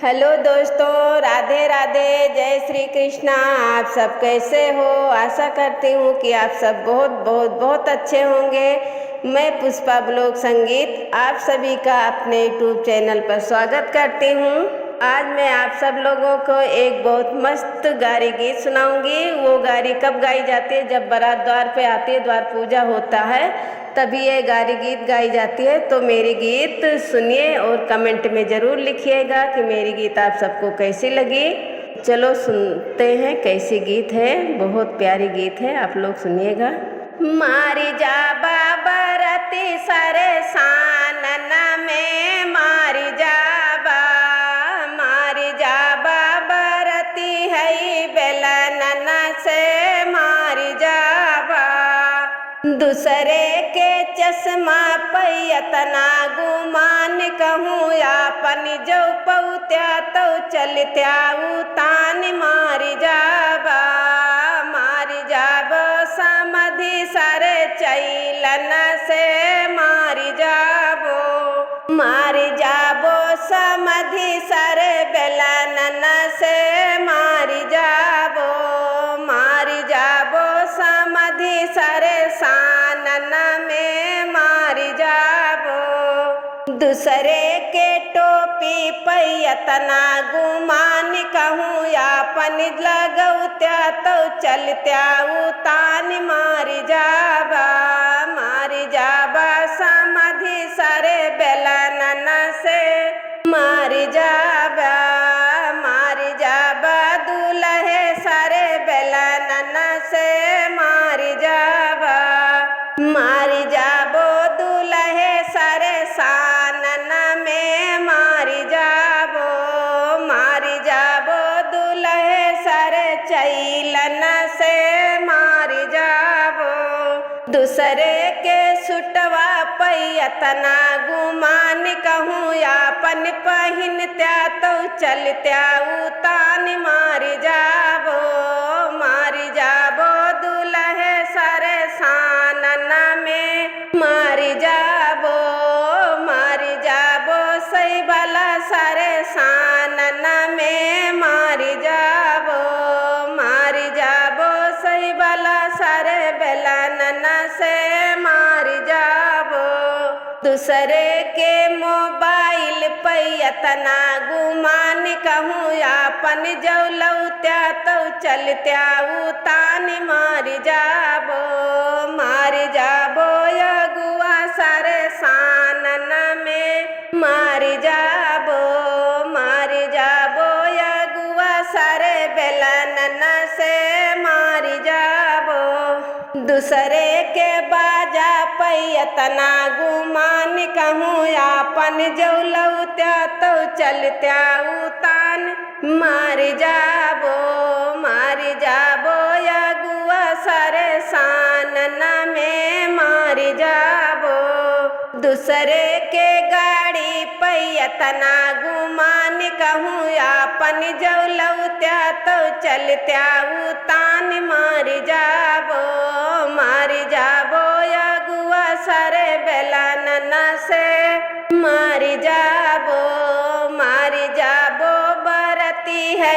Hello दोस्तों, राधे राधे, जय श्री कृष्णा। आप सब कैसे हो? आशा करती हूँ कि आप सब बहुत बहुत बहुत अच्छे होंगे। मैं पुष्पा ब्लॉग संगीत आप सभी का अपने यूट्यूब चैनल पर स्वागत करती हूँ। आज मैं आप सब लोगों को एक बहुत मस्त गारी गीत सुनाऊंगी। वो गारी कब गाई जाती है? जब बारात द्वार पे आती है, द्वार पूजा होता है, तभी ये गारी गीत गाई जाती है। तो मेरी गीत सुनिए और कमेंट में ज़रूर लिखिएगा कि मेरी गीत आप सबको कैसी लगी। चलो सुनते हैं कैसी गीत है। बहुत प्यारी गीत है, आप लोग सुनिएगा। मारी जा बाबा रति सारे सानना में मारी जा बाबा रति है बेलनना से मारी जाबा। दूसरे के चश्मा पैतना गुमान कहूँ आपन जो पौत्या तो चलत्या उतान मारी जाबा। मारी जाबो समधि सारे चैलन से मारी जाबो। मारी जाबो समधि सारे बेलनन से मारी जाबो। मारी जाबो समधि सारे सानन में मारी जाबो। दूसरे के टोपी पैतना गुमान कहूँ आपन लगौत्या तो चलत्या उतान मारी जाबा। मारी जाबा समधि सारे बेलनन से मारी जाबा। मारी जाबा दूल्हे सारे बेलनन से मारी जाबा। मारी जाबो दूल्हे सारे सानन में मारी जाबो। मारी जाबो दूल्हे सारे चैलन से मारी जाबो। दूसरे के सुटवा पैतना गुमान कहूँ आपन पहिनत्या तो चलत्या उतान मारी जाबो। मारी जाबो दूल्हे सारे सानन में मारी जाबो। मारी जाबो सही बाला सारे सानन में मारी जाबो। मारी जाबो सही बाला सारे बेलनन से मारी जाबो। दूसरे के मोबाइल पैतना गुमान कहूँ आपन जौलौत्या तो चलत्या उतान मारी जाबो। मारी जाबो अगुआ सारे सानन में मारी जाबो। मारी जाबो अगुआ सारे बेलनन से मारी जाबो। दूसरे के बाजा पैतना गुमान कहूँ आपन जौलौत्या तो चलत्या उतान मारी जाबो। मारी जाबो अगुआ सारे सानन में मारी जाबो। दूसरे के गाड़ी पैतना गुमान कहूँ आपन जौलौत्या तो चलत्या उतान मारी जाबो। मारी जाबो अगुआ सारे बेलनन से मारी जाबो। मारी जाबो बरती है